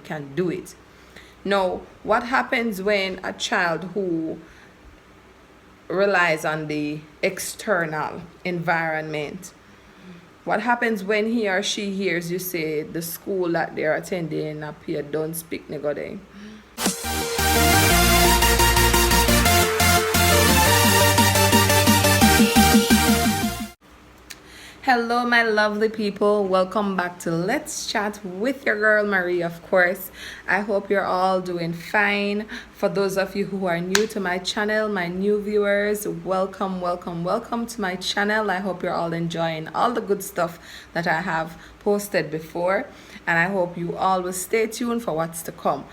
can do it. Now, what happens when a child who relies on the external environment, what happens when he or she hears you say the school that they're attending appear don't speak degrading? Hello, my lovely people. Welcome back to Let's Chat with your girl Marie, of course. I hope you're all doing fine. For those of you who are new to my channel, my new viewers, welcome to my channel. I hope you're all enjoying all the good stuff that I have posted before, and I hope you all will stay tuned for what's to come.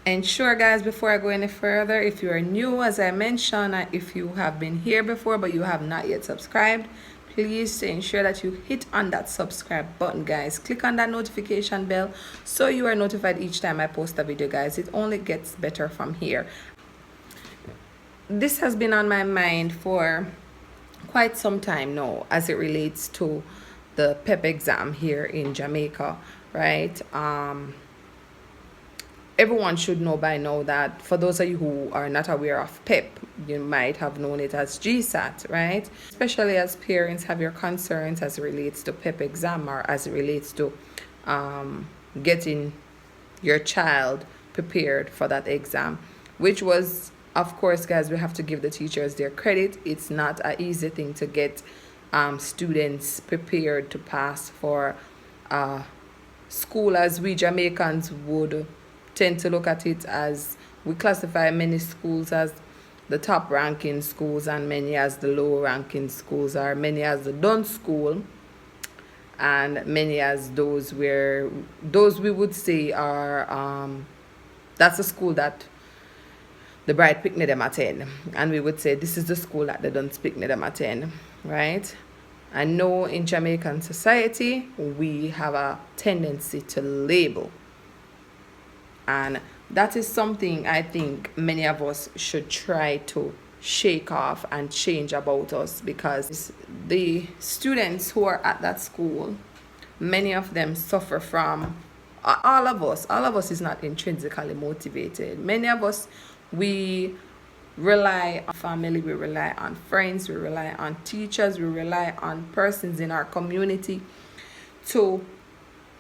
And sure, guys, before I go any further, if you are new, as I mentioned, if you have been here before but you have not yet subscribed, please ensure that you hit on that subscribe button, guys. Click on that notification bell so you are notified each time I post a video, guys. It only gets better from here. This has been on my mind for quite some time now as it relates to the PEP exam here in Jamaica, right? Everyone should know by now that, for those of you who are not aware of PEP, you might have known it as GSAT, right? Especially as parents have your concerns as it relates to PEP exam, or as it relates to getting your child prepared for that exam, which was, of course, guys, we have to give the teachers their credit. It's not an easy thing to get students prepared to pass for school, as we Jamaicans would tend to look at it, as we classify many schools as the top ranking schools and many as the low ranking schools, or many as the done school, and many as those we would say are that's a school that the bride picnic them attend, and we would say this is the school that the done picnic them attend, right? I know in Jamaican society we have a tendency to label, and that is something I think many of us should try to shake off and change about us, because the students who are at that school, many of them suffer from, all of us is not intrinsically motivated. Many of us, we rely on family, we rely on friends, we rely on teachers, we rely on persons in our community to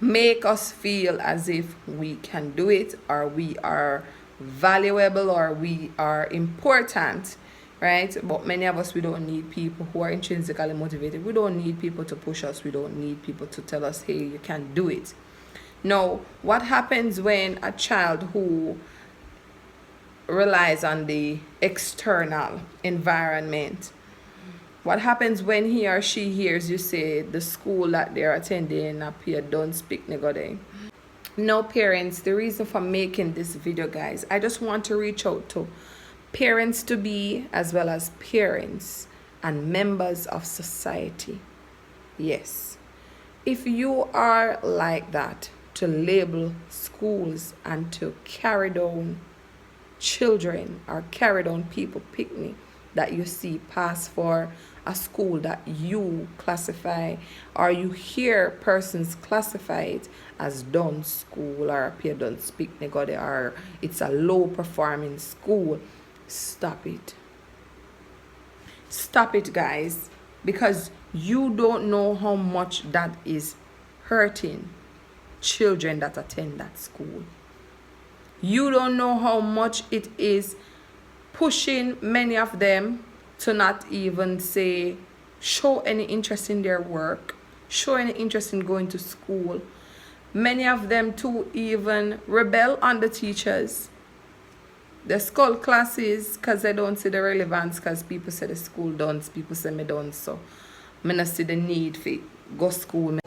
make us feel as if we can do it, or we are valuable, or we are important, right? But many of us, we don't need people who are intrinsically motivated. We don't need people to push us. We don't need people to tell us, hey, you can do it. Now, what happens when a child who relies on the external environment, what happens when he or she hears you say the school that they're attending appear don't speak degrading? Now, parents, the reason for making this video, guys, I just want to reach out to parents to be, as well as parents and members of society. Yes, if you are like that, to label schools and to carry down children or carry down people picnic that you see pass for a school that you classify, or you hear persons classify it as done school, or appear don't speak negode, or it's a low performing school, stop it. Stop it, guys, because you don't know how much that is hurting children that attend that school. You don't know how much it is pushing many of them to not even show any interest in their work, show any interest in going to school. Many of them to even rebel on the teachers. They scull classes because they don't see the relevance, because people say the school done, people say me done, so I don't see the need for go school.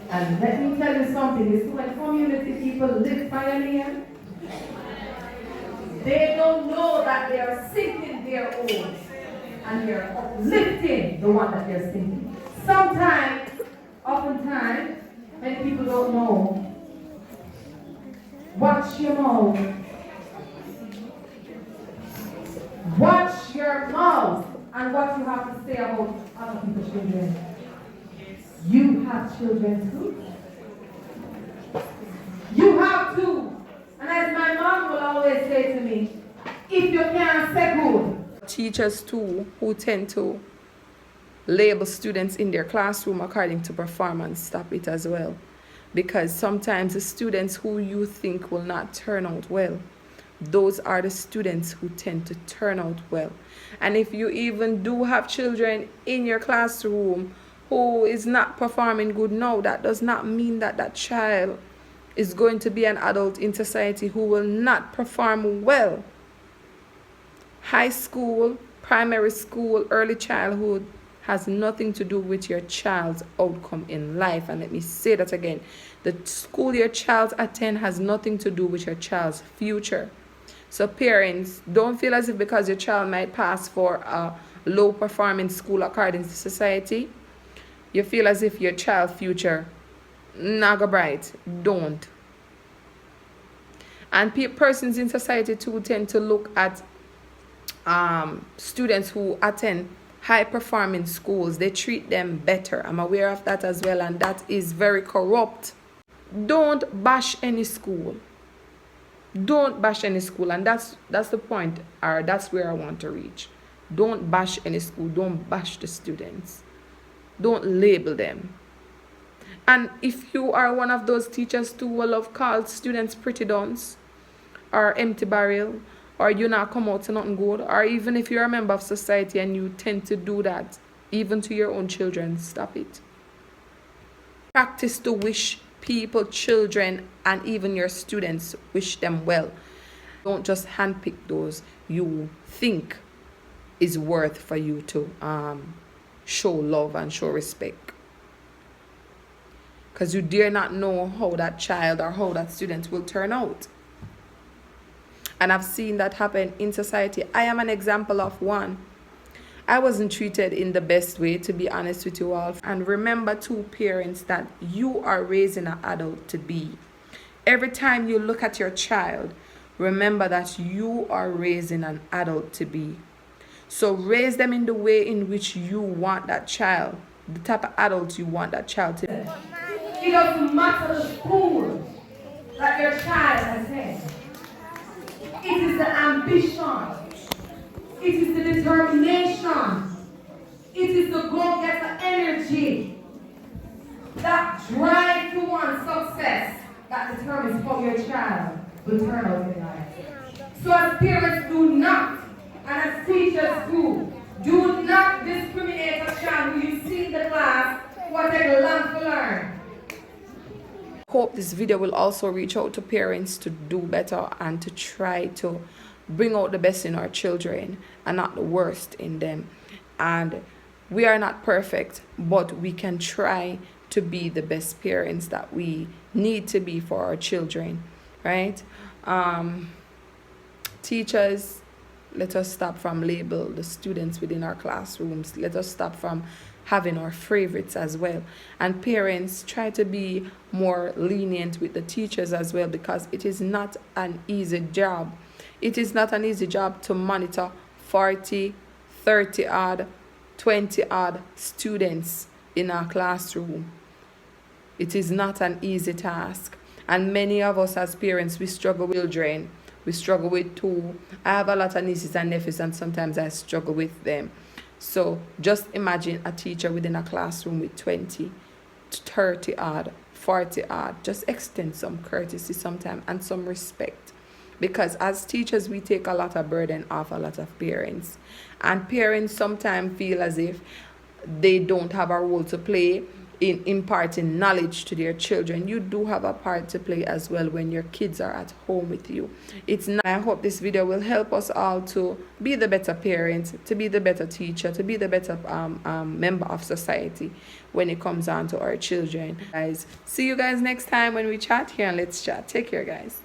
And let me tell you something, this is when community people live pioneer. They don't know that they are sinking their own, and they're uplifting the one that they're sinking. Sometimes, oftentimes, many people don't know. Watch your mouth. Watch your mouth and what you have to say about other people's children. You have children too. teachers too who tend to label students in their classroom according to performance. Stop it as well, because sometimes the students who you think will not turn out well, those are the students who tend to turn out well. And if you even do have children in your classroom who is not performing good now, that does not mean that that child is going to be an adult in society who will not perform well. High school, primary school, early childhood has nothing to do with your child's outcome in life. And let me say that again. The school your child attends has nothing to do with your child's future. So parents, don't feel as if because your child might pass for a low performing school according to society, you feel as if your child's future not go bright. Don't. And persons in society too tend to look at students who attend high performing schools. They treat them better. I'm aware of that as well, and that is very corrupt. Don't bash any school. Don't bash any school, and that's the point, or that's where I want to reach. Don't bash any school. Don't bash the students. Don't label them. And if you are one of those teachers too who love call students pretty dunce or empty barrel, or you not come out to nothing good, or even if you're a member of society and you tend to do that even to your own children, stop it. Practice to wish people, children, and even your students, wish them well. Don't just handpick those you think is worth for you to show love and show respect, because you dare not know how that child or how that student will turn out. And I've seen that happen in society. I am an example of one. I wasn't treated in the best way, to be honest with you all. And remember too, parents, that you are raising an adult to be. Every time you look at your child, remember that you are raising an adult to be. So raise them in the way in which you want that child, the type of adult you want that child to be. It doesn't matter the school that your child has had. It is the ambition. It is the determination. It is the go-getter energy that drive towards success that determines how your child will turn out in life. So as parents, do not, and as teachers do not discriminate a child who you see in the class who has a lot to learn. Hope this video will also reach out to parents to do better and to try to bring out the best in our children and not the worst in them. And we are not perfect, but we can try to be the best parents that we need to be for our children, right? Teachers, let us stop from label the students within our classrooms. Let us stop from having our favorites as well. And parents, try to be more lenient with the teachers as well, because it is not an easy job. It is not an easy job to monitor 40, 30 odd, 20 odd students in our classroom. It is not an easy task. And many of us as parents, we struggle with children. We struggle with too. I have a lot of nieces and nephews, and sometimes I struggle with them. So just imagine a teacher within a classroom with 20, 30 odd, 40 odd. Just extend some courtesy sometimes and some respect. Because as teachers, we take a lot of burden off a lot of parents. And parents sometimes feel as if they don't have a role to play in imparting knowledge to their children. You do have a part to play as well when your kids are at home with you. I hope this video will help us all to be the better parent, to be the better teacher, to be the better member of society when it comes on to our children. Guys, see you guys next time when we chat here, and let's chat. Take care, guys.